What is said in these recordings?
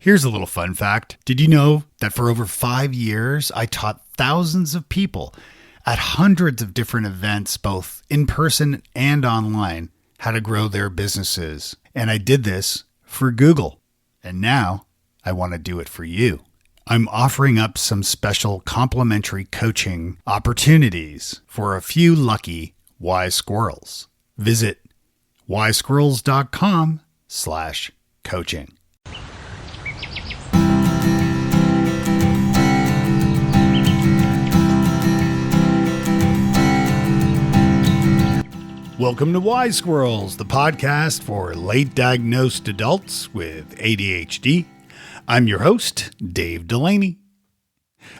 Here's a little fun fact. Did you know that for over 5 years, I taught thousands of people at hundreds of different events, both in person and online, how to grow their businesses? And I did this for Google. And now I want to do it for you. I'm offering up some special complimentary coaching opportunities for a few lucky Wise Squirrels. Visit wisesquirrels.com/coaching. Welcome to Wise Squirrels, the podcast for late diagnosed adults with ADHD. I'm your host, Dave Delaney.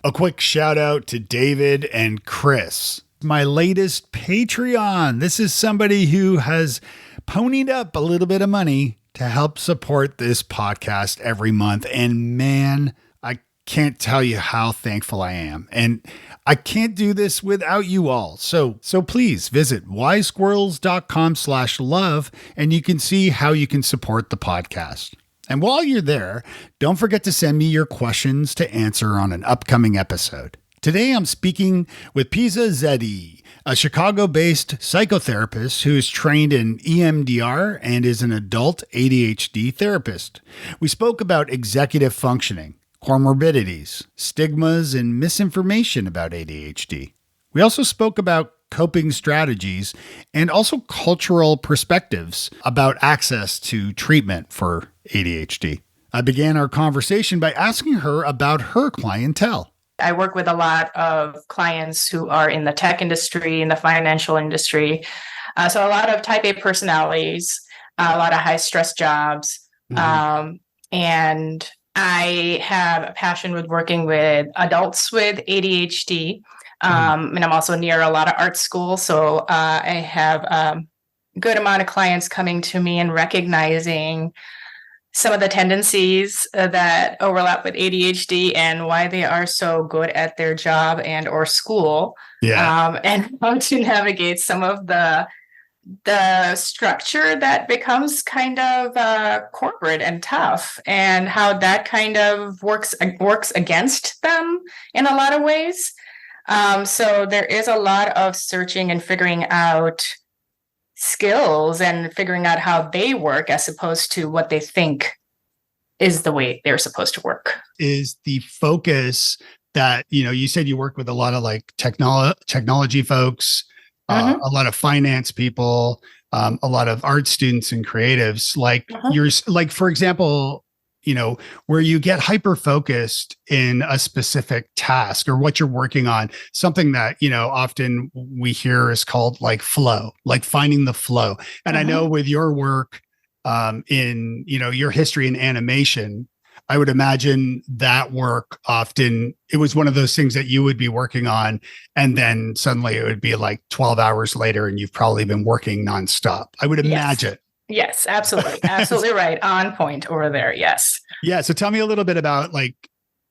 A quick shout out to David and Chris, my latest Patreon. This is somebody who has ponied up a little bit of money to help support this podcast every month. And man, I can't tell you how thankful I am. And I can't do this without you all. So please visit wisesquirrels.com/love and you can see how you can support the podcast. And while you're there, don't forget to send me your questions to answer on an upcoming episode. Today, I'm speaking with Fizzah Zaidi, a Chicago-based psychotherapist who is trained in EMDR and is an adult ADHD therapist. We spoke about executive functioning, comorbidities, stigmas, and misinformation about ADHD. We also spoke about coping strategies and also cultural perspectives about access to treatment for ADHD. I began our conversation by asking her about her clientele. I work with a lot of clients who are in the tech industry, in the financial industry. So a lot of type A personalities, a lot of high stress jobs. And I have a passion with working with adults with ADHD. And I'm also near a lot of art schools. So I have a good amount of clients coming to me and recognizing some of the tendencies that overlap with ADHD and why they are so good at their job and or school. And how to navigate some of the structure that becomes kind of corporate and tough, and how that kind of works against them in a lot of ways. So there is a lot of searching and figuring out skills and figuring out how they work as opposed to what they think is the way they're supposed to work. Is the focus that, you said you work with a lot of like technology folks, a lot of finance people, a lot of art students and creatives, like you're like, for example, where you get hyper focused in a specific task or what you're working on, something that, often we hear is called like flow, like finding the flow. And I know with your work in, your history in animation, I would imagine that work often, it was one of those things that you would be working on and then suddenly it would be like 12 hours later and you've probably been working nonstop. I would imagine. Yes, absolutely. Absolutely right. On point over there. Yes. Yeah. So tell me a little bit about like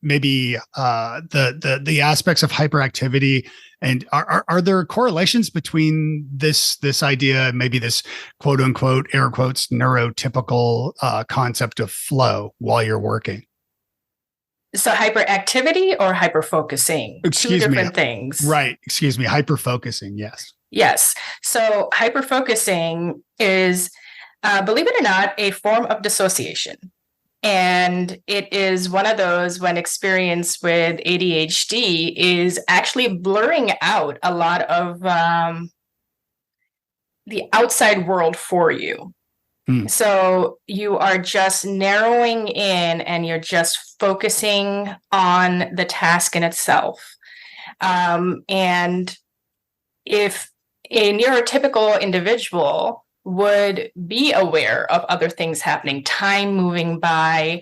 maybe the aspects of hyperactivity, and are there correlations between this idea and maybe this quote unquote air quotes neurotypical concept of flow while you're working? So hyperactivity or hyperfocusing? Two different things. Right. Excuse me. Hyperfocusing. Yes. Yes. So hyperfocusing is, believe it or not, a form of dissociation. And it is one of those when experienced with ADHD is actually blurring out a lot of the outside world for you. So you are just narrowing in and you're just focusing on the task in itself. And if a neurotypical individual would be aware of other things happening, time moving by,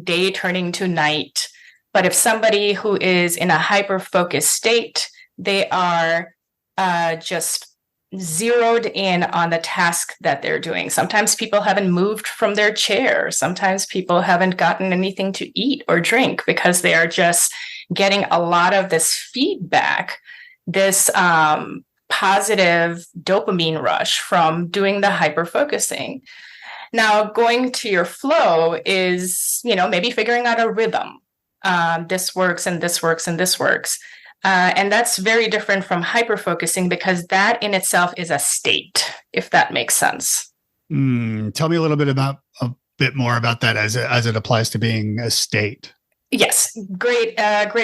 day turning to night. But if somebody who is in a hyper-focused state, they are just zeroed in on the task that they're doing. Sometimes people haven't moved from their chair. Sometimes people haven't gotten anything to eat or drink because they are just getting a lot of this feedback, this positive dopamine rush from doing the hyper-focusing. Now, going to your flow is, maybe figuring out a rhythm. This works and this works and this works. And that's very different from hyper-focusing, because that in itself is a state, if that makes sense. Tell me a bit more about that as it applies to being a state. Yes, great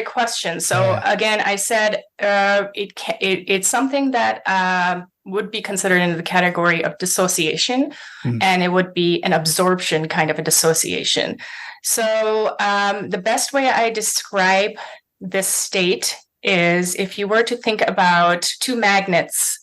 question. So again, I said it's something that would be considered in the category of dissociation, and it would be an absorption kind of a dissociation. So the best way I describe this state is if you were to think about two magnets,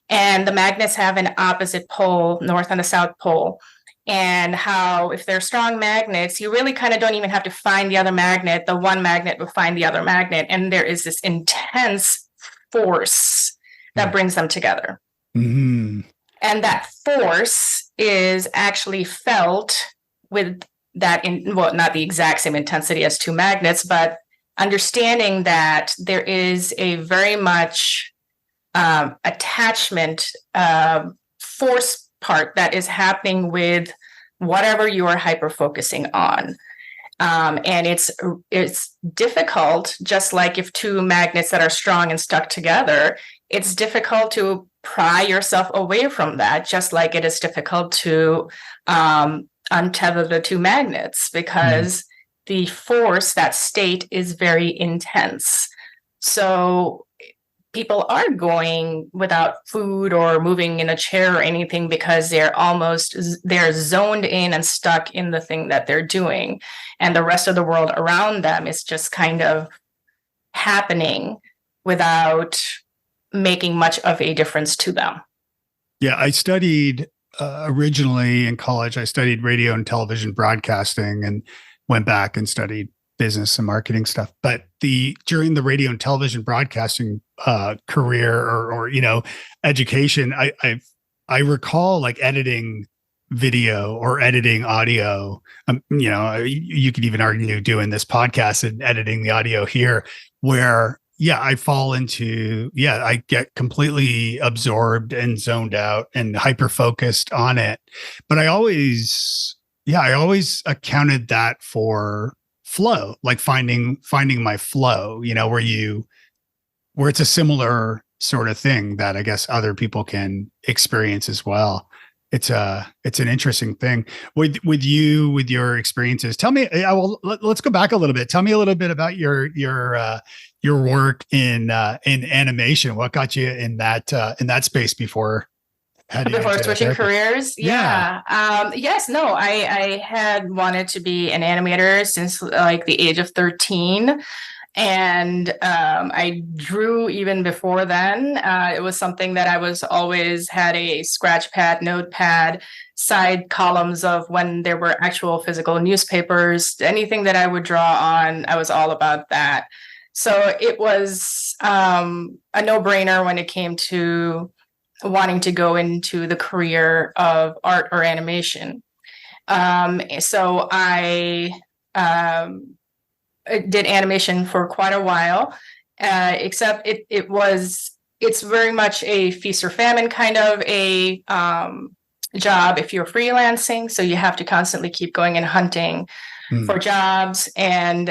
and the magnets have an opposite pole, north and a south pole. And how, if they're strong magnets, you really kind of don't even have to find the other magnet. The one magnet will find the other magnet. And there is this intense force that brings them together. Mm-hmm. And that force is actually felt with that, not the exact same intensity as two magnets, but understanding that there is a very much attachment force part that is happening with whatever you are hyper-focusing on. And it's difficult, just like if two magnets that are strong and stuck together, it's difficult to pry yourself away from that, just like it is difficult to untether the two magnets, because the force, that state, is very intense. So people are going without food or moving in a chair or anything because they're zoned in and stuck in the thing that they're doing. And the rest of the world around them is just kind of happening without making much of a difference to them. Yeah, I studied originally in college, I studied radio and television broadcasting and went back and studied business and marketing stuff. But during the radio and television broadcasting career or education, I recall like editing video or editing audio. You could even argue doing this podcast and editing the audio here, where I fall into I get completely absorbed and zoned out and hyper focused on it. But I always accounted that for flow, like finding my flow, where it's a similar sort of thing that I guess other people can experience as well. It's an interesting thing with your experiences. Tell me, let's go back a little bit. Tell me a little bit about your work in animation. What got you in that space before switching careers? I had wanted to be an animator since like the age of 13. And I drew even before then. It was something that I was always had a scratch pad, notepad, side columns of when there were actual physical newspapers. Anything that I would draw on, I was all about that. So it was a no-brainer when it came to wanting to go into the career of art or animation. So I did animation for quite a while, except it's very much a feast or famine kind of a job if you're freelancing. So you have to constantly keep going and hunting for jobs. And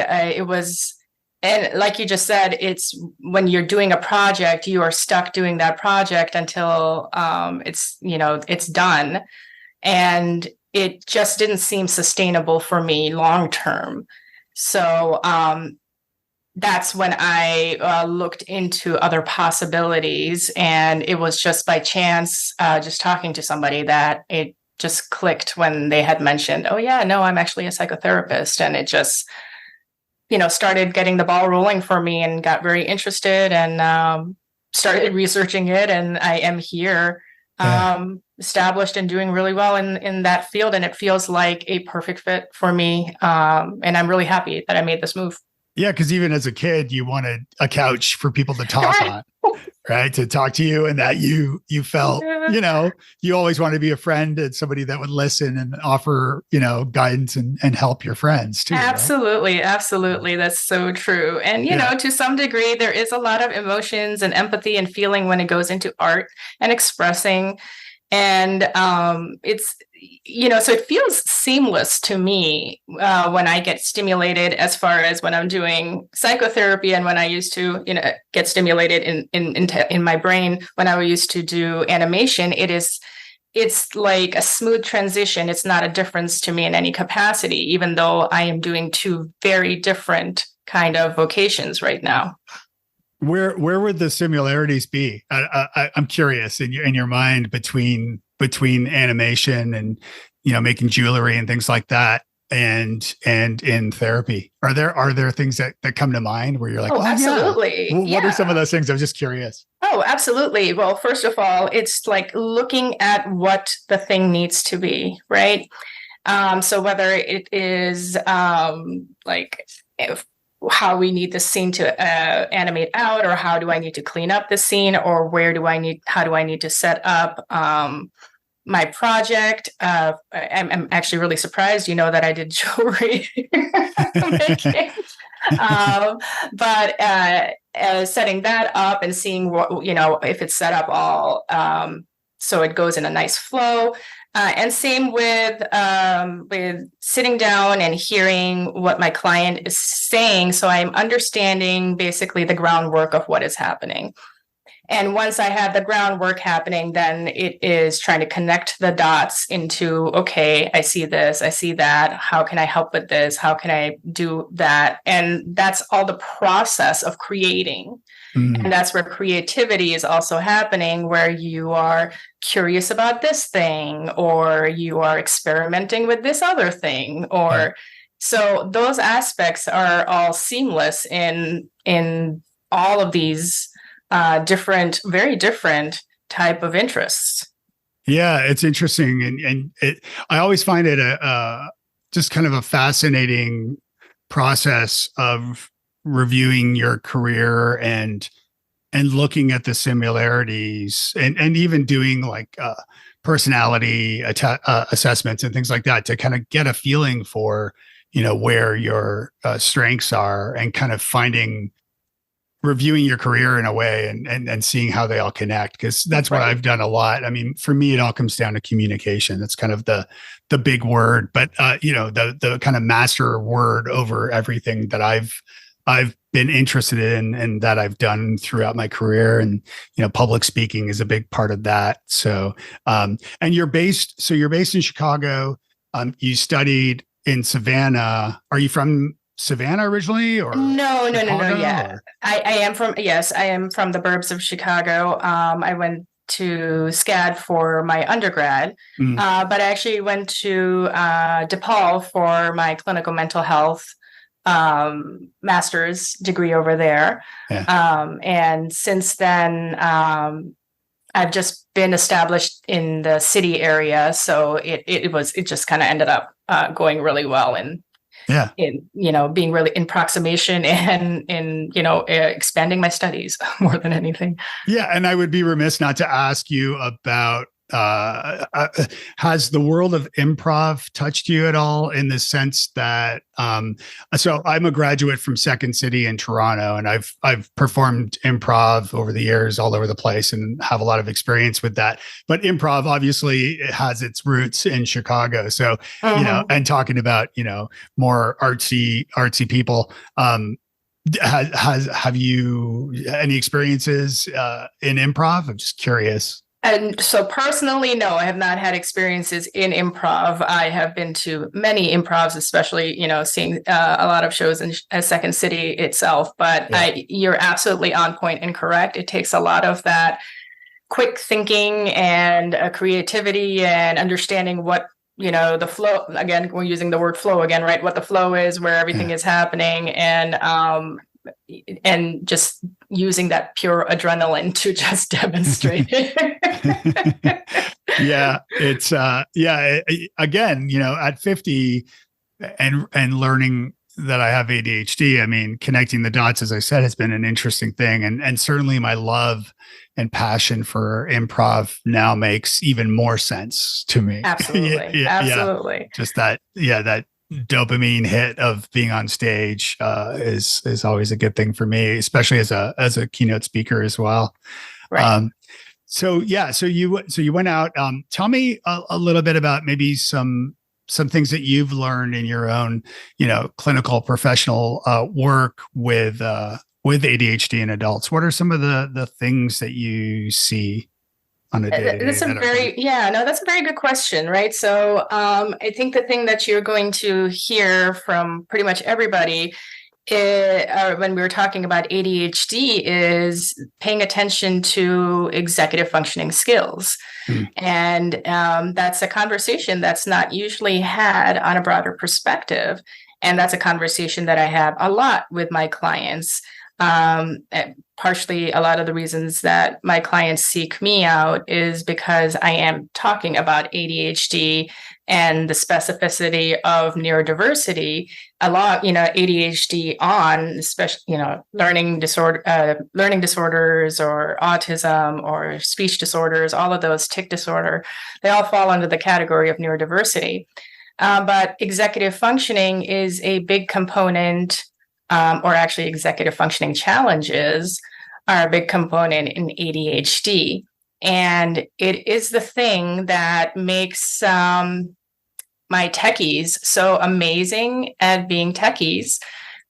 and like you just said, it's when you're doing a project, you are stuck doing that project until it's done. And it just didn't seem sustainable for me long term. So that's when I looked into other possibilities. And it was just by chance, just talking to somebody, that it just clicked when they had mentioned, oh, yeah, no, I'm actually a psychotherapist. And it just started getting the ball rolling for me, and got very interested and started researching it. And I am here, established and doing really well in that field. And it feels like a perfect fit for me. And I'm really happy that I made this move. Yeah, because even as a kid, you wanted a couch for people to talk on, right? To talk to you, and that you felt, you always wanted to be a friend and somebody that would listen and offer, guidance and help your friends too. Absolutely. Right? Absolutely. That's so true. And, to some degree, there is a lot of emotions and empathy and feeling when it goes into art and expressing. And it's, so it feels seamless to me when I get stimulated, as far as when I'm doing psychotherapy, and when I used to, get stimulated in my brain when I used to do animation. It's like a smooth transition. It's not a difference to me in any capacity, even though I am doing two very different kind of vocations right now. Where would the similarities be? I'm curious in your mind between animation and making jewelry and things like that, and in therapy. Are there things that come to mind where you're like, oh absolutely. Yeah. Well, what are some of those things? I'm just curious. Oh, absolutely. Well, first of all, it's like looking at what the thing needs to be, right? So whether it is like how we need the scene to animate out, or how do I need to clean up the scene, or how do I need to set up my project. I'm actually really surprised, that I did jewelry making. But setting that up and seeing what, if it's set up all so it goes in a nice flow. And same with sitting down and hearing what my client is saying. So I'm understanding basically the groundwork of what is happening. And once I have the groundwork happening, then it is trying to connect the dots into, okay, I see this, I see that. How can I help with this? How can I do that? And that's all the process of creating. Mm. And that's where creativity is also happening, where you are curious about this thing, or you are experimenting with this other thing, or so those aspects are all seamless in all of these very different type of interests. Yeah, it's interesting. And I always find it just kind of a fascinating process of reviewing your career and looking at the similarities, and even doing like personality assessments and things like that to kind of get a feeling for, where your strengths are, and kind of reviewing your career in a way and seeing how they all connect. Because that's what I've done a lot. I mean, for me, it all comes down to communication. That's kind of the big word, but the kind of master word over everything that I've been interested in and that I've done throughout my career. And, public speaking is a big part of that. So, and you're based in Chicago. You studied in Savannah. Are you from Savannah originally, or no? Yeah, I am from the burbs of Chicago. I went to SCAD for my undergrad, but I actually went to DePaul for my clinical mental health master's degree over there. Yeah. And since then, I've just been established in the city area, so it just kind of ended up going really well, and in being really in proximation and in expanding my studies more than anything. Yeah, and I would be remiss not to ask you about has the world of improv touched you at all, in the sense that so I'm a graduate from Second City in Toronto, and I've performed improv over the years all over the place and have a lot of experience with that. But improv obviously has its roots in Chicago. So, and talking about, more artsy people, have you any experiences in improv? I'm just curious. And so personally, no, I have not had experiences in improv. I have been to many improvs, especially, seeing a lot of shows in Second City itself. But you're absolutely on point and correct. It takes a lot of that quick thinking and creativity and understanding what, the flow, again, we're using the word flow again, right? What the flow is, where everything is happening, and just using that pure adrenaline to just demonstrate it. Yeah, it's again, at 50 and learning that I have ADHD, I mean, connecting the dots, as I said, has been an interesting thing. And certainly my love and passion for improv now makes even more sense to me. Absolutely. Absolutely. Yeah. Just that dopamine hit of being on stage is always a good thing for me, especially as a keynote speaker as well. Right. So yeah, so you went out. Tell me a little bit about maybe some things that you've learned in your own, clinical professional work with ADHD in adults. What are some of the things that you see on a day to day That's a that are kind that's a very good question, right? So I think the thing that you're going to hear from pretty much everybody when we were talking about ADHD is paying attention to executive functioning skills. of? And that's a conversation that's not usually had on a broader perspective. And that's a conversation that I have a lot with my clients. Partially, a lot of the reasons that my clients seek me out is because I am talking about ADHD and the specificity of neurodiversity. A lot, ADHD especially, learning disorders or autism or speech disorders, all of those, tic disorder, they all fall under the category of neurodiversity. But executive functioning is a big component, or actually executive functioning challenges are a big component in ADHD. And it is the thing that makes my techies so amazing at being techies,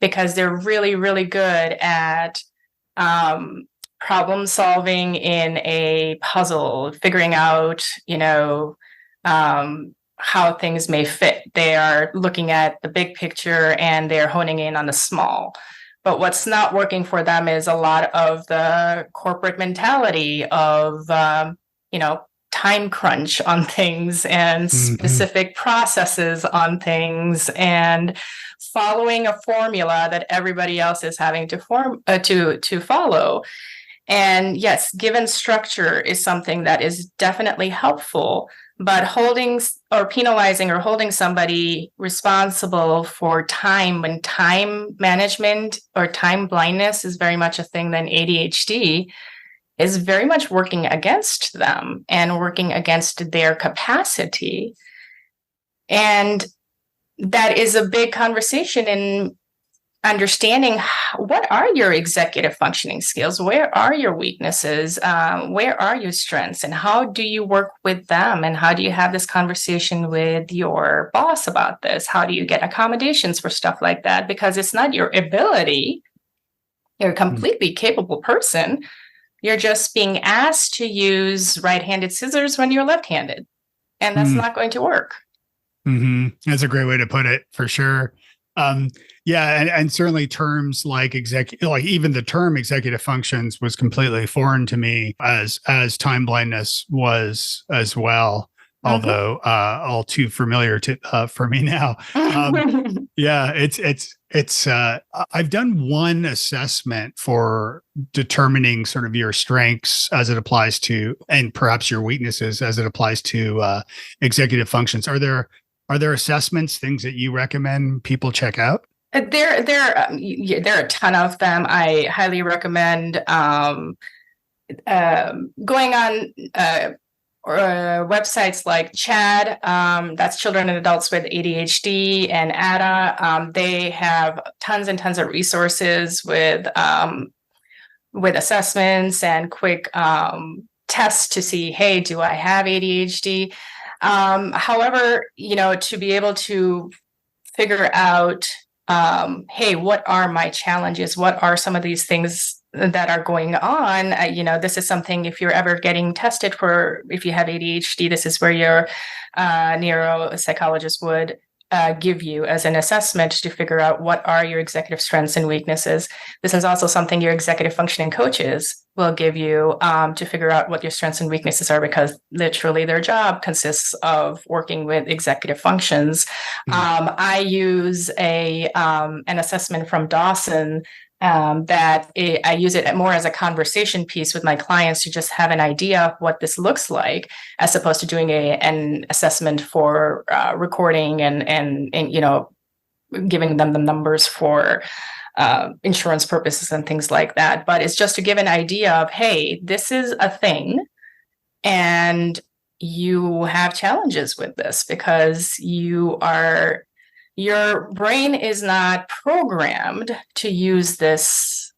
because they're really, really good at problem solving in a puzzle, figuring out, how things may fit. They are looking at the big picture and they're honing in on the small. But what's not working for them is a lot of the corporate mentality of, time crunch on things and specific processes on things and following a formula that everybody else is having to follow. And yes, given structure is something that is definitely helpful, but holding or penalizing or holding somebody responsible for time, when time management or time blindness is very much a thing, then ADHD is very much working against them and working against their capacity. And that is a big conversation in understanding what are your executive functioning skills, where are your weaknesses, where are your strengths, and how do you work with them, and how do you have this conversation with your boss about this? How do you get accommodations for stuff like that? Because it's not your ability. You're a completely capable person. You're just being asked to use right-handed scissors when you're left-handed, and that's not going to work. That's a great way to put it, for sure. Yeah, and certainly terms like even the term executive functions was completely foreign to me, as time blindness was as well. Although all too familiar for me now. Yeah, it's I've done one assessment for determining sort of your strengths as it applies to, and perhaps your weaknesses as it applies to executive functions. Are there assessments, things that you recommend people check out? There are a ton of them. I highly recommend going on websites like CHAD, that's Children and Adults with ADHD, and ADA. They have tons and tons of resources with assessments and quick tests to see, hey, do I have ADHD? However, to be able to figure out, hey, what are my challenges? What are some of these things that are going on? This is something, if you're ever getting tested for, if you have ADHD, this is where your neuropsychologist would give you as an assessment to figure out what are your executive strengths and weaknesses. This is also something your executive functioning coaches will give you to figure out what your strengths and weaknesses are, because literally their job consists of working with executive functions. I use an assessment from Dawson I use it more as a conversation piece with my clients to just have an idea of what this looks like, as opposed to doing an assessment for recording and giving them the numbers for insurance purposes and things like that. But it's just to give an idea of, hey, this is a thing, and you have challenges with this because your brain is not programmed to use this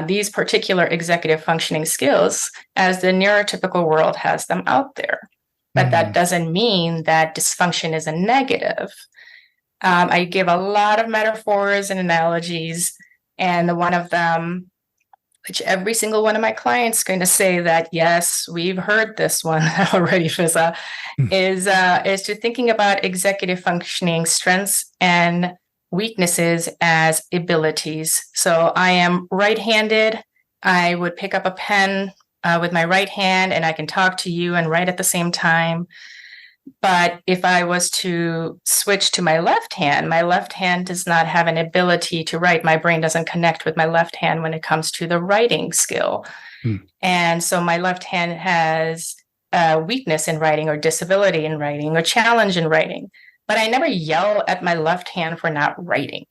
these particular executive functioning skills as the neurotypical world has them out there. But that doesn't mean that dysfunction is a negative. I give a lot of metaphors and analogies, and one of them, which every single one of my clients is going to say that, yes, we've heard this one already, Fizzah, is to thinking about executive functioning strengths and weaknesses as abilities. So I am right-handed. I would pick up a pen with my right hand, and I can talk to you and write at the same time. But if I was to switch to my left hand does not have an ability to write. My brain doesn't connect with my left hand when it comes to the writing skill. And so my left hand has a weakness in writing, or disability in writing, or challenge in writing. But I never yell at my left hand for not writing.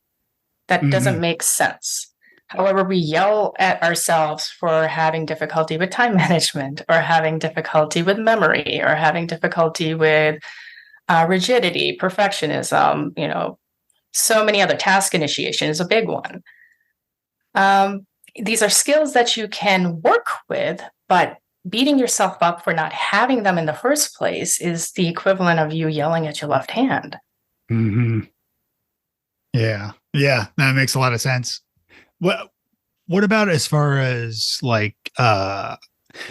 That doesn't make sense. However, we yell at ourselves for having difficulty with time management, or having difficulty with memory, or having difficulty with rigidity, perfectionism, so many other. Task initiation is a big one. These are skills that you can work with, but beating yourself up for not having them in the first place is the equivalent of you yelling at your left hand. Yeah, that makes a lot of sense. What about as far as like,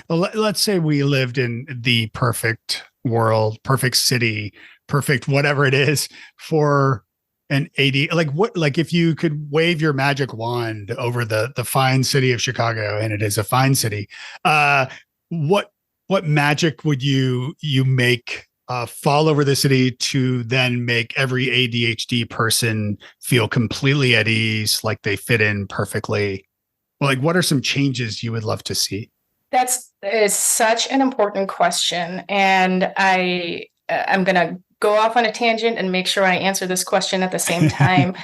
let's say we lived in the perfect world, perfect city, perfect whatever it is for an AD, like if you could wave your magic wand over the fine city of Chicago, and it is a fine city, what magic would you make fall over the city to then make every ADHD person feel completely at ease, like they fit in perfectly? Like, what are some changes you would love to see? That is such an important question. And I'm going to go off on a tangent and make sure I answer this question at the same time.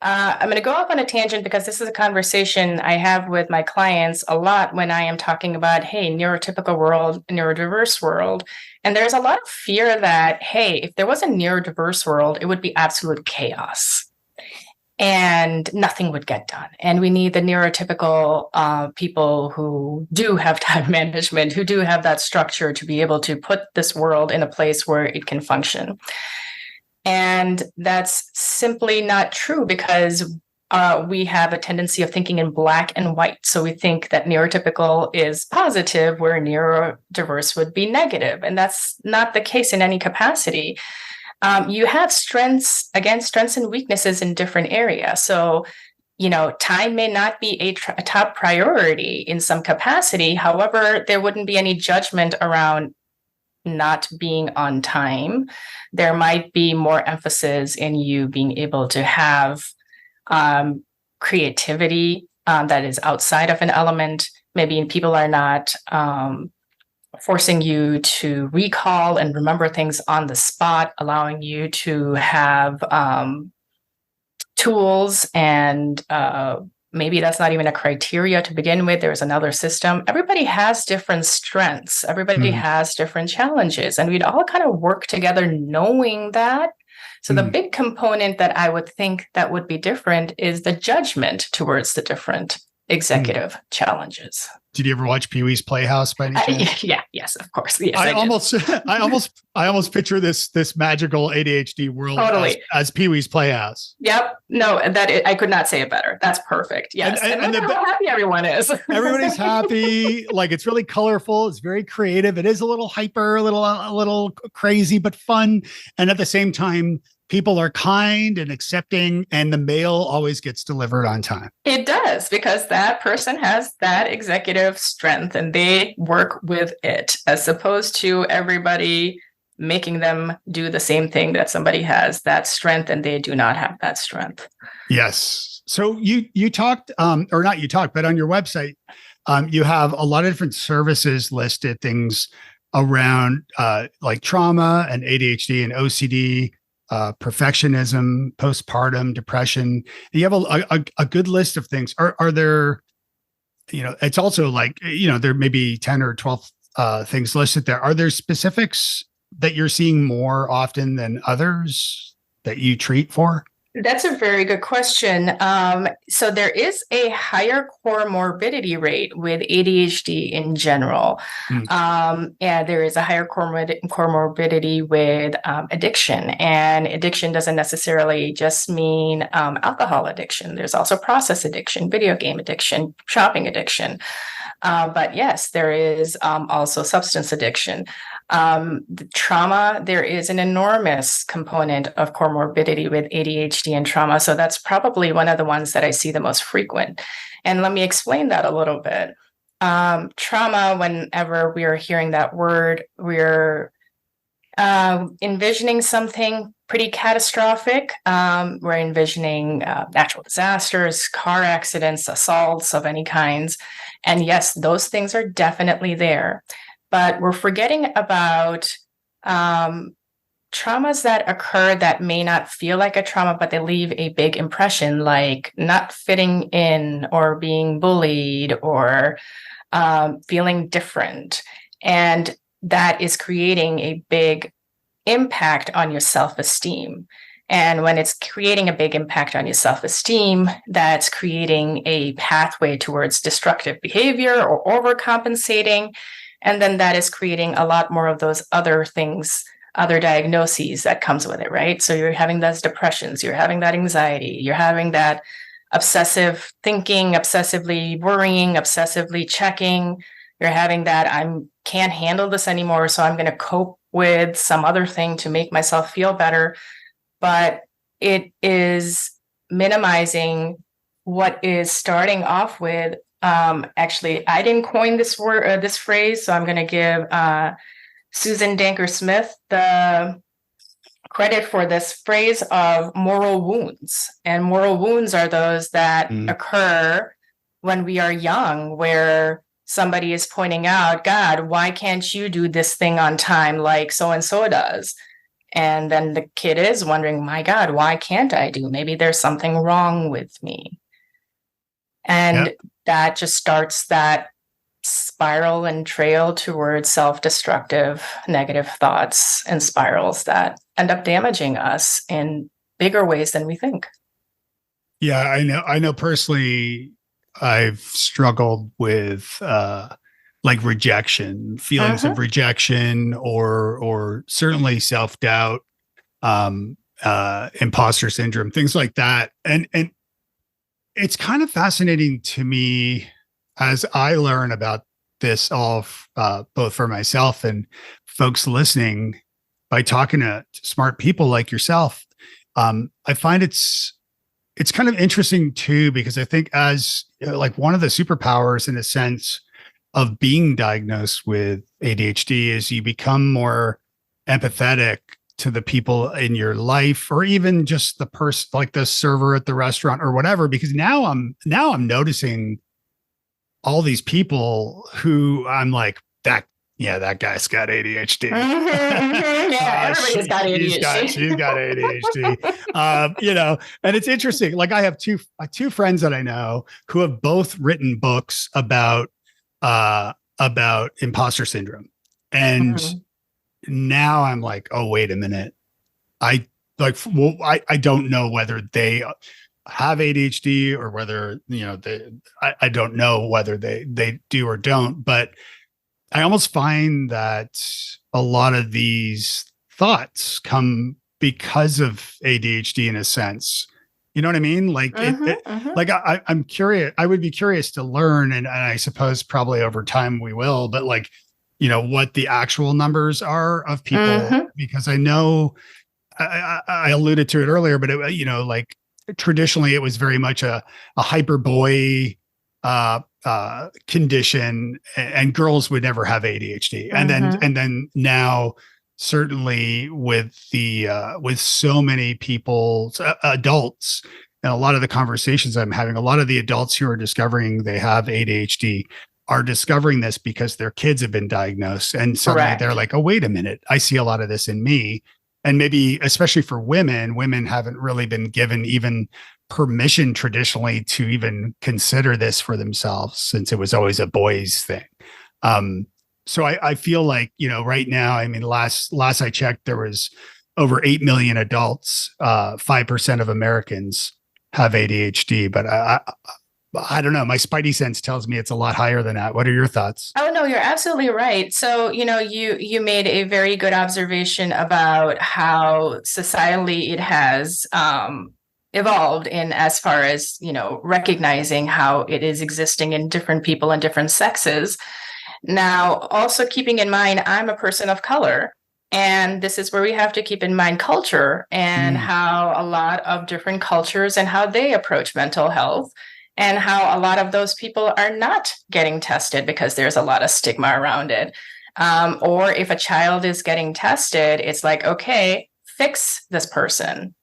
I'm going to go off on a tangent because this is a conversation I have with my clients a lot when I am talking about, hey, neurotypical world, neurodiverse world. And there's a lot of fear that, hey, if there was a neurodiverse world, it would be absolute chaos and nothing would get done. And we need the neurotypical people who do have time management, who do have that structure to be able to put this world in a place where it can function. And that's simply not true, because we have a tendency of thinking in black and white. So we think that neurotypical is positive, where neurodiverse would be negative. And that's not the case in any capacity. You have strengths and weaknesses in different areas. So, time may not be a top priority in some capacity. However, there wouldn't be any judgment around not being on time. There might be more emphasis in you being able to have creativity that is outside of an element. Maybe people are not forcing you to recall and remember things on the spot, allowing you to have tools, and maybe that's not even a criteria to begin with. There's another system. Everybody has different strengths. Everybody has different challenges, and we'd all kind of work together knowing that. So the big component that I would think that would be different is the judgment towards the different executive challenges. Did you ever watch Pee-wee's Playhouse by any chance? Yes, of course. Yes, I almost picture this magical ADHD world as Pee-wee's Playhouse. Yep. No, I could not say it better. That's perfect. Yes. And look how happy everyone is. Everybody's happy. Like, it's really colorful. It's very creative. It is a little hyper, a little crazy, but fun. And at the same time, people are kind and accepting, and the mail always gets delivered on time. It does, because that person has that executive strength and they work with it, as opposed to everybody making them do the same thing that somebody has that strength and they do not have that strength. Yes. So you talked, or not you talked, but on your website, you have a lot of different services listed, things around like trauma and ADHD and OCD, perfectionism, postpartum depression. You have a good list of things. Are there, it's also like, there may be 10 or 12 things listed there. Are there specifics that you're seeing more often than others that you treat for? That's a very good question. So there is a higher comorbidity rate with ADHD in general. Mm. And there is a higher comorbidity with addiction. And addiction doesn't necessarily just mean alcohol addiction. There's also process addiction, video game addiction, shopping addiction. But yes, there is also substance addiction. The trauma, there is an enormous component of comorbidity with ADHD and trauma. So that's probably one of the ones that I see the most frequent. And let me explain that a little bit. Trauma, whenever we are hearing that word, we're envisioning something pretty catastrophic. We're envisioning natural disasters, car accidents, assaults of any kinds. And yes, those things are definitely there. But we're forgetting about traumas that occur that may not feel like a trauma, but they leave a big impression, like not fitting in or being bullied or feeling different. And that is creating a big impact on your self-esteem. And when it's creating a big impact on your self-esteem, that's creating a pathway towards destructive behavior or overcompensating. And then that is creating a lot more of those other things, other diagnoses that comes with it, right? So you're having those depressions, you're having that anxiety, you're having that obsessive thinking, obsessively worrying, obsessively checking. You're having that I can't handle this anymore, so I'm going to cope with some other thing to make myself feel better. But it is minimizing what is starting off with. Actually, I didn't coin this word, this phrase, so I'm going to give Susan Danker Smith the credit for this phrase of moral wounds. And moral wounds are those that occur when we are young, where somebody is pointing out, God, why can't you do this thing on time like so and so does? And then the kid is wondering, my God, why can't I do? Maybe there's something wrong with me. And that just starts that spiral and trail towards self-destructive negative thoughts and spirals that end up damaging us in bigger ways than we think. Yeah, I know personally I've struggled with like rejection, feelings of rejection, or certainly self-doubt, imposter syndrome, things like that. And it's kind of fascinating to me as I learn about this all, both for myself and folks listening, by talking to smart people like yourself. I find it's kind of interesting too, because I think as like one of the superpowers in a sense of being diagnosed with ADHD is you become more empathetic to the people in your life, or even just the person, like the server at the restaurant or whatever, because now I'm noticing all these people who I'm like, that guy's got ADHD. Yeah, everybody's got ADHD. She's got ADHD. And it's interesting. Like I have two friends that I know who have both written books about imposter syndrome. And now I'm like, oh, wait a minute. I don't know whether they have ADHD or whether, I don't know whether they do or don't, but I almost find that a lot of these thoughts come because of ADHD in a sense. You know what I mean? Like, like I'm curious, I would be curious to learn, and I suppose probably over time we will, but like, what the actual numbers are of people, because I know I alluded to it earlier, but like traditionally it was very much a hyper boy condition, and girls would never have ADHD. And then now, certainly with with so many people, adults, and a lot of the conversations I'm having, a lot of the adults who are discovering they have ADHD are discovering this because their kids have been diagnosed, and suddenly they're like, oh, wait a minute, I see a lot of this in me. And maybe especially for women haven't really been given even permission traditionally to even consider this for themselves, since it was always a boys thing. So I feel like, right now, I mean, last I checked, there was over 8 million adults, 5% of Americans have ADHD, but I don't know. My spidey sense tells me it's a lot higher than that. What are your thoughts? Oh no, you're absolutely right. So, you made a very good observation about how societally it has evolved in as far as, recognizing how it is existing in different people and different sexes. Now, also keeping in mind, I'm a person of color. And this is where we have to keep in mind culture and Mm, how a lot of different cultures and how they approach mental health, and how a lot of those people are not getting tested because there's a lot of stigma around it. Or if a child is getting tested, it's like, okay, fix this person.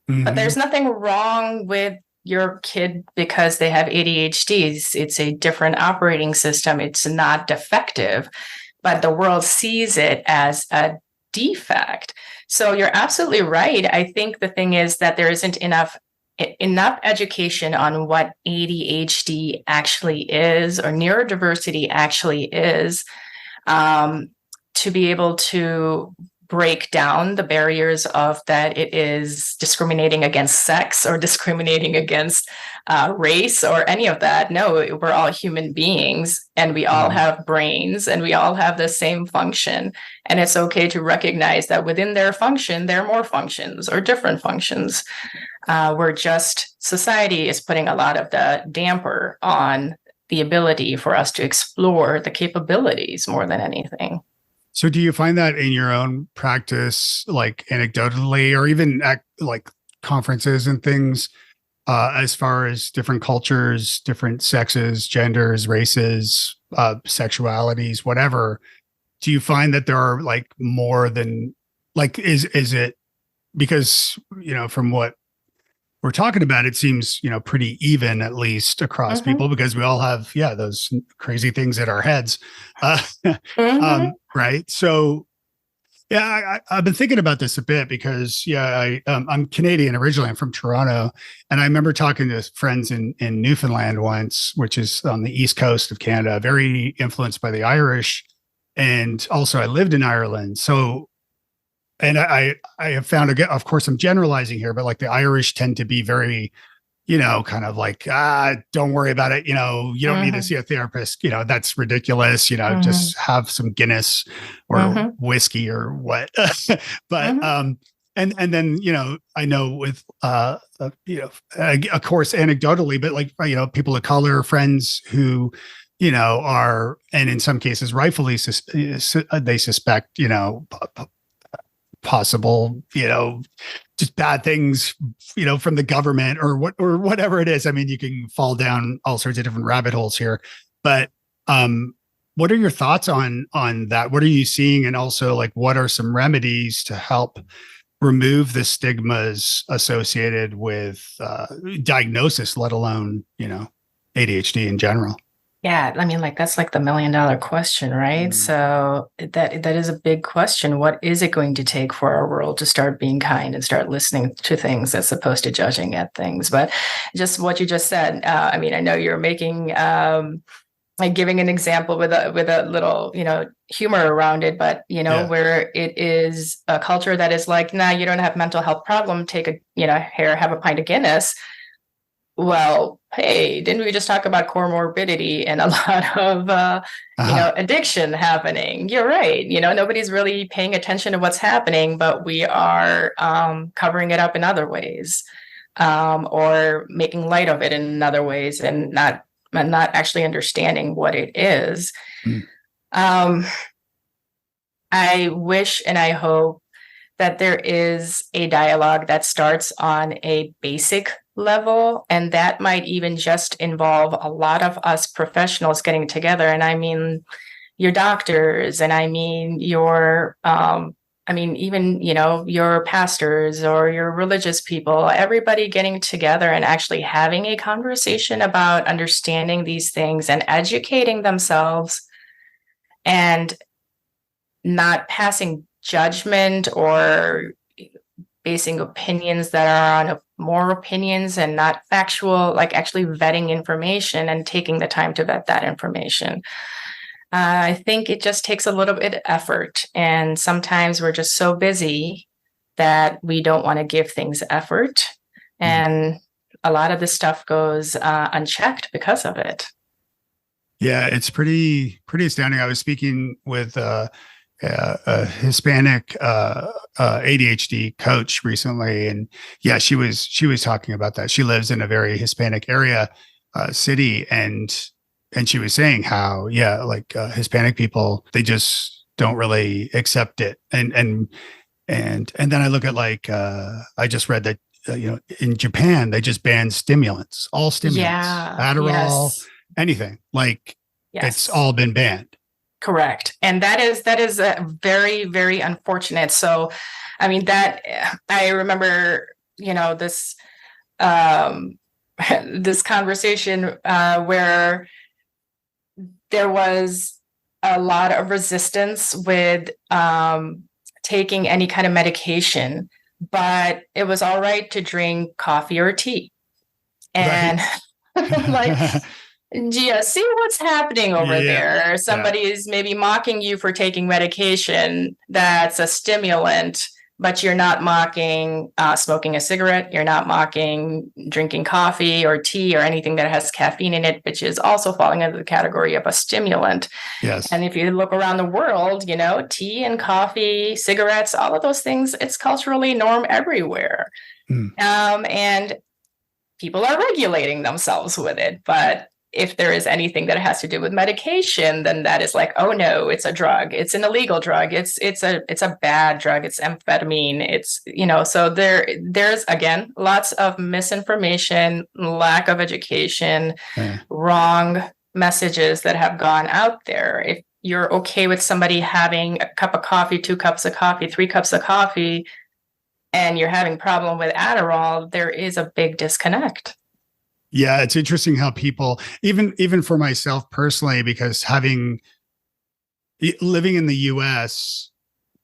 But mhm, there's nothing wrong with your kid because they have ADHD. It's a different operating system. It's not defective, but the world sees it as a defect. So you're absolutely right. I think the thing is that there isn't enough education on what ADHD actually is or neurodiversity actually is, to be able to break down the barriers of that it is discriminating against sex or discriminating against race or any of that. No, we're all human beings and we all mhm. have brains and we all have the same function. And it's okay to recognize that within their function, there are more functions or different functions. We're just, society is putting a lot of the damper on the ability for us to explore the capabilities more than anything. So do you find that in your own practice, like anecdotally, or even at like conferences and things, as far as different cultures, different sexes, genders, races, sexualities, whatever? Do you find that there are like more than like is it because from what we're talking about, it seems pretty even at least across Mm-hmm. people because we all have those crazy things in our heads, uh, Mm-hmm. right? So I've been thinking about this a bit because I'm Canadian originally. I'm from Toronto, and I remember talking to friends in Newfoundland once, which is on the east coast of Canada, very influenced by the Irish, and also I lived in Ireland. So, and I have found again, of course, I'm generalizing here, but like the Irish tend to be very kind of like, don't worry about it. You don't need to Mm-hmm. see a therapist. That's ridiculous. Mm-hmm. Just have some Guinness or Mm-hmm. whiskey or what. But, Mm-hmm. and then, I know with, of course, anecdotally, but like, people of color, friends who, are, and in some cases, rightfully, they suspect, possible, just bad things, from the government or whatever it is. I mean, you can fall down all sorts of different rabbit holes here, but what are your thoughts on that? What are you seeing? And also like, what are some remedies to help remove the stigmas associated with diagnosis, let alone, ADHD in general? Yeah, I mean, like that's like the $1 million question, right? Mm, So that is a big question. What is it going to take for our world to start being kind and start listening to things as opposed to judging at things? But just what you just said, I mean, I know you're making like giving an example with a little humor around it, but yeah. where it is a culture that is like, nah, you don't have mental health problem, take a here, have a pint of Guinness. Well, hey, didn't we just talk about comorbidity and a lot of Uh-huh. addiction happening? You're right. Nobody's really paying attention to what's happening, but we are covering it up in other ways, or making light of it in other ways, and not actually understanding what it is. Mm, Um, I wish and I hope that there is a dialogue that starts on a basic level, and that might even just involve a lot of us professionals getting together. And I mean, your doctors, and I mean, even, your pastors or your religious people, everybody getting together and actually having a conversation about understanding these things and educating themselves, and not passing judgment or basing opinions that are on more opinions and not factual, like actually vetting information and taking the time to vet that information. I think it just takes a little bit of effort. And sometimes we're just so busy that we don't want to give things effort. And a lot of this stuff goes unchecked because of it. Yeah, it's pretty astounding. I was speaking with a Hispanic ADHD coach recently, and yeah, she was talking about that. She lives in a very Hispanic area, city, and she was saying how like Hispanic people, they just don't really accept it, and then I look at like I just read that in Japan they just banned stimulants, all stimulants, Adderall, anything, like it's all been banned. Correct. And that is very, very unfortunate. So, I mean, that I remember, this this conversation where there was a lot of resistance with taking any kind of medication, but it was all right to drink coffee or tea. And like, yeah, see what's happening over there. Somebody is maybe mocking you for taking medication that's a stimulant, but you're not mocking smoking a cigarette. You're not mocking drinking coffee or tea or anything that has caffeine in it, which is also falling under the category of a stimulant. Yes. And if you look around the world, tea and coffee, cigarettes, all of those things, it's culturally norm everywhere. And people are regulating themselves with it. But if there is anything that has to do with medication, then that is like, oh no, it's a drug. It's an illegal drug. It's a bad drug. It's amphetamine. It's, so there's again, lots of misinformation, lack of education, wrong messages that have gone out there. If you're okay with somebody having a cup of coffee, 2 cups of coffee, 3 cups of coffee, and you're having problem with Adderall, there is a big disconnect. Yeah, it's interesting how people, even for myself personally, because living in the US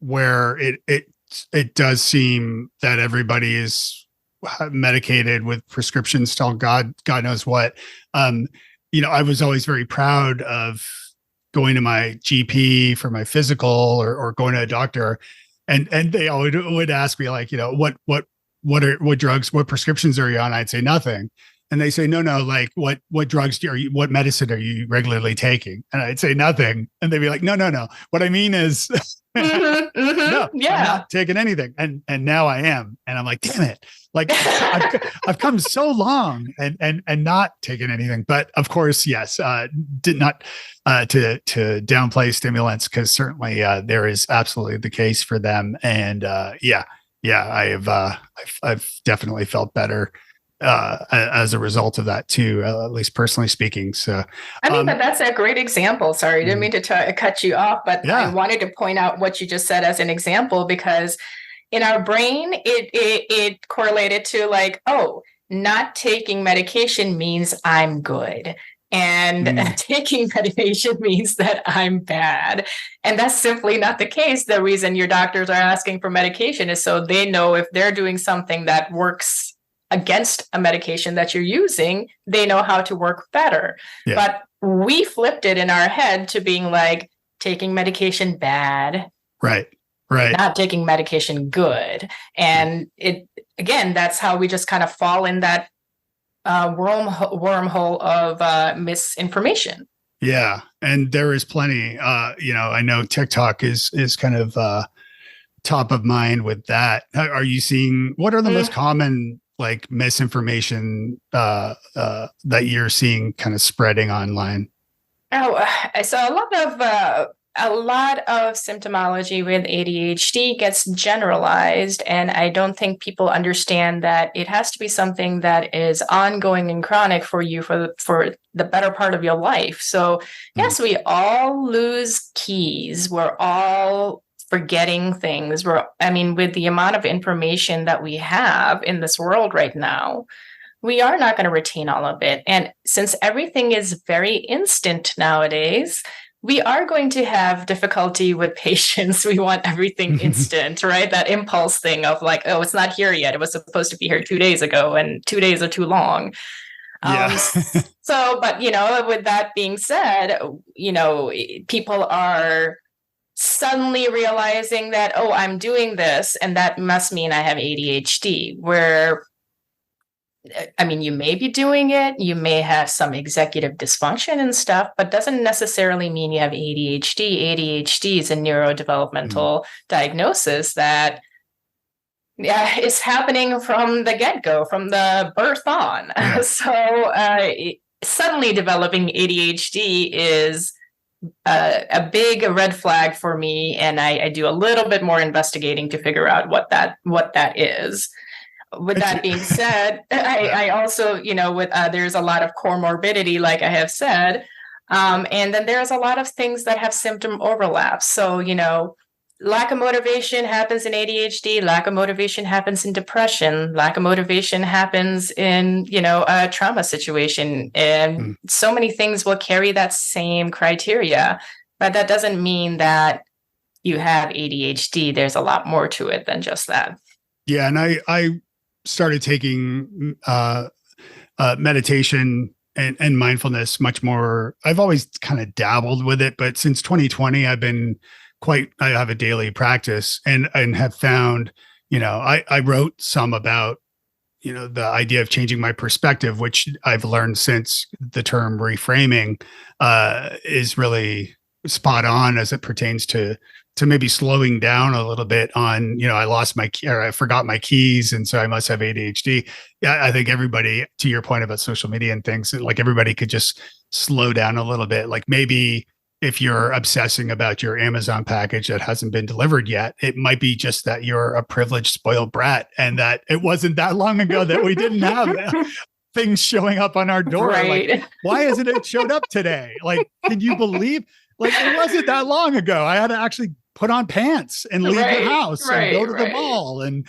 where it does seem that everybody is medicated with prescriptions till God knows what. I was always very proud of going to my GP for my physical or going to a doctor, and they always would ask me like, what drugs, what prescriptions are you on? I'd say nothing. And they say, no, like what drugs what medicine are you regularly taking? And I'd say nothing. And they'd be like, no. What I mean is, no, I'm not taking anything. And now I am. And I'm like, damn it. Like I've come so long and not taken anything. But of course, yes, did not to downplay stimulants, because certainly there is absolutely the case for them. And I've definitely felt better as a result of that too, at least personally speaking. So I mean, but that's a great example. Sorry, I didn't mean to cut you off, but I wanted to point out what you just said as an example, because in our brain, it correlated to like, oh, not taking medication means I'm good. And taking medication means that I'm bad. And that's simply not the case. The reason your doctors are asking for medication is so they know if they're doing something that works against a medication that you're using, they know how to work better. Yeah. But we flipped it in our head to being like, taking medication bad. Right. Not taking medication good. And that's how we just kind of fall in that wormhole of misinformation. Yeah. And there is plenty, I know TikTok is kind of top of mind with that. Are you seeing, what are the most common like misinformation that you're seeing kind of spreading online? So a lot of symptomology with ADHD gets generalized, and I don't think people understand that it has to be something that is ongoing and chronic for you for the better part of your life. So yes, we all lose keys. We're all forgetting things. With the amount of information that we have in this world right now, we are not going to retain all of it. And since everything is very instant nowadays, we are going to have difficulty with patience. We want everything instant, right? That impulse thing of like, oh, it's not here yet. It was supposed to be here 2 days ago, and 2 days are too long. Yeah. But with that being said, people are suddenly realizing that, oh, I'm doing this, and that must mean I have ADHD, where, I mean, you may be doing it, you may have some executive dysfunction and stuff, but doesn't necessarily mean you have ADHD. ADHD is a neurodevelopmental diagnosis that, yeah, is happening from the get-go, from the birth on. Yeah. So suddenly developing ADHD is a big red flag for me, and I do a little bit more investigating to figure out what that is. With that being said, I also, with there's a lot of comorbidity, like I have said, and then there's a lot of things that have symptom overlap. So, lack of motivation happens in ADHD, lack of motivation happens in depression, lack of motivation happens in, a trauma situation. And so many things will carry that same criteria, but that doesn't mean that you have ADHD. There's a lot more to it than just that. Yeah. And I started taking meditation and mindfulness much more. I've always kind of dabbled with it, but since 2020, I have a daily practice and have found, I wrote some about, the idea of changing my perspective, which I've learned since the term reframing is really spot on as it pertains to maybe slowing down a little bit on, I lost my key, or I forgot my keys, and so I must have ADHD. Yeah, I think everybody, to your point about social media and things, like everybody could just slow down a little bit. Like maybe if you're obsessing about your Amazon package that hasn't been delivered yet, it might be just that you're a privileged, spoiled brat, and that it wasn't that long ago that we didn't have things showing up on our door. Right. Like, why hasn't it showed up today? Like, can you believe? Like, it wasn't that long ago. I had to actually put on pants and leave the house and go to the mall. And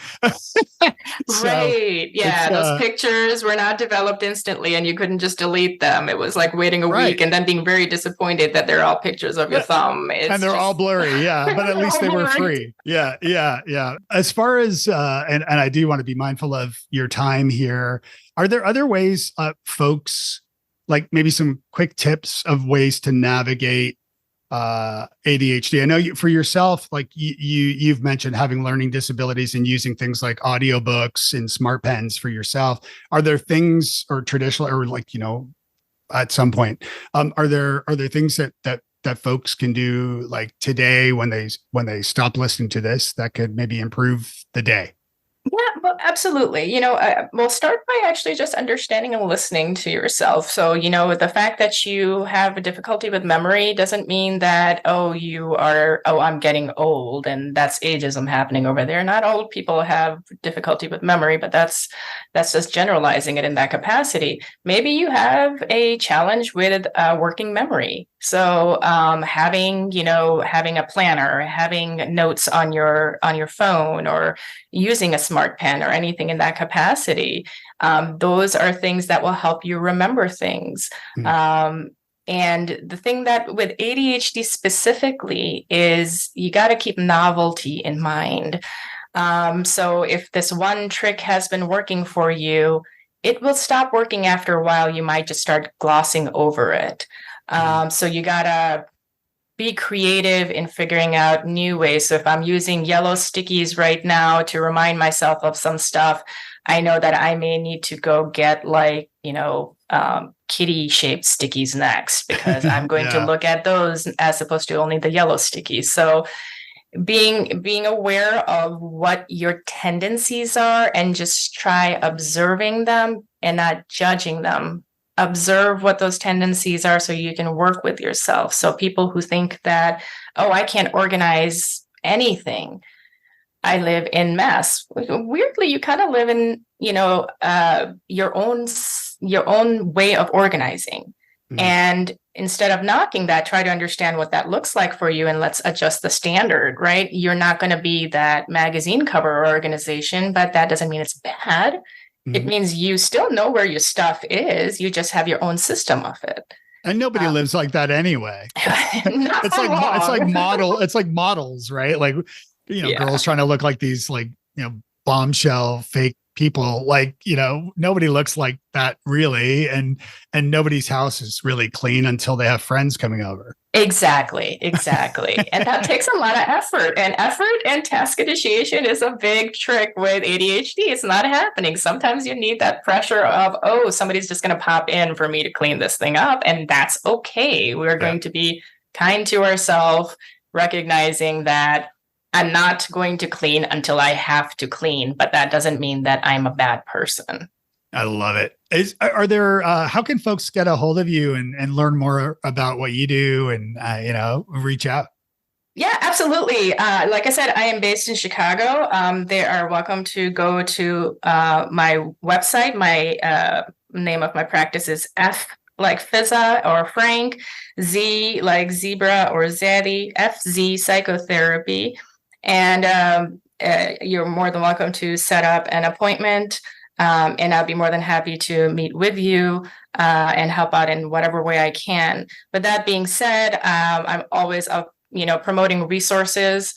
right. Yeah. Those pictures were not developed instantly, and you couldn't just delete them. It was like waiting a week and then being very disappointed that they're all pictures of your thumb. And they're all blurry. Yeah. But at least they were free. Yeah. Yeah. Yeah. As far as, and I do want to be mindful of your time here. Are there other ways, folks, like maybe some quick tips of ways to navigate ADHD? I know for yourself, like you've mentioned having learning disabilities and using things like audiobooks and smart pens for yourself. Are there things, or traditional, or like, at some point, are there things that folks can do like today when they stop listening to this that could maybe improve the day? Yeah, well, absolutely. We'll start by actually just understanding and listening to yourself. So, the fact that you have a difficulty with memory doesn't mean that, I'm getting old and that's ageism happening over there. Not all people have difficulty with memory, but that's just generalizing it in that capacity. Maybe you have a challenge with working memory. So having a planner, having notes on your phone, or using a smart pen or anything in that capacity, those are things that will help you remember things. And the thing that with ADHD specifically is you got to keep novelty in mind. So if this one trick has been working for you, it will stop working after a while. You might just start glossing over it. So you gotta be creative in figuring out new ways. So if I'm using yellow stickies right now to remind myself of some stuff, I know that I may need to go get kitty shaped stickies next, because I'm going to look at those as opposed to only the yellow stickies. So being aware of what your tendencies are and just try observing them and not judging them. Observe what those tendencies are so you can work with yourself. So people who think that, I can't organize anything, I live in mess. Weirdly, you kind of live in, your own way of organizing. Mm-hmm. And instead of knocking that, try to understand what that looks like for you, and let's adjust the standard, right? You're not going to be that magazine cover organization, but that doesn't mean it's bad. It means you still know where your stuff is. You just have your own system of it. And nobody lives like that anyway. It's like models, right? Like, girls trying to look like these, like, bombshell fake people. Like, nobody looks like that really. And nobody's house is really clean until they have friends coming over. Exactly. And that takes a lot of effort. And task initiation is a big trick with ADHD. It's not happening. Sometimes you need that pressure of, oh, somebody's just going to pop in for me to clean this thing up. And that's okay. We're going to be kind to ourselves, recognizing that I'm not going to clean until I have to clean, but that doesn't mean that I'm a bad person. I love it. Are there, how can folks get a hold of you and learn more about what you do and, reach out? Yeah, absolutely. Like I said, I am based in Chicago. They are welcome to go to my website. My name of my practice is F like Fizzah or Frank, Z like zebra or Zaidi, FZ Psychotherapy. And you're more than welcome to set up an appointment. And I'll be more than happy to meet with you and help out in whatever way I can. But that being said, I'm always promoting resources.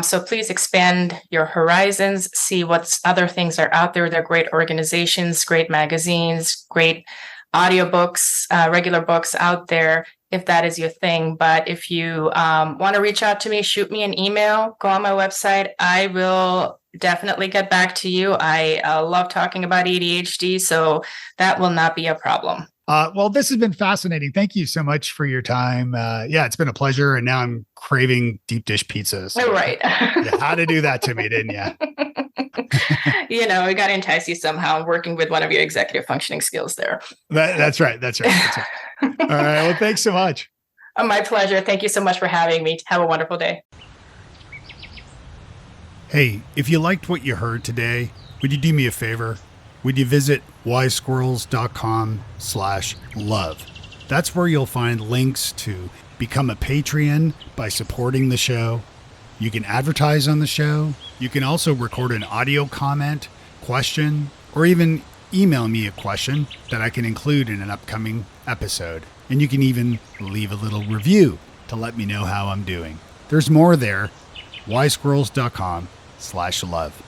So please expand your horizons, see what other things are out there. There are great organizations, great magazines, great audiobooks, regular books out there, if that is your thing. But if you want to reach out to me, shoot me an email, go on my website. I will definitely get back to you. I love talking about ADHD, so that will not be a problem. Well, this has been fascinating. Thank you so much for your time. It's been a pleasure. And now I'm craving deep dish pizzas. So right. You had to do that to me, didn't you? We got to entice you somehow, working with one of your executive functioning skills there. That's right. All right. Well, thanks so much. My pleasure. Thank you so much for having me. Have a wonderful day. Hey, if you liked what you heard today, would you do me a favor? Would you visit wisesquirrels.com/love? That's where you'll find links to become a Patreon by supporting the show. You can advertise on the show. You can also record an audio comment, question, or even email me a question that I can include in an upcoming episode. And you can even leave a little review to let me know how I'm doing. There's more there. wisesquirrels.com/love.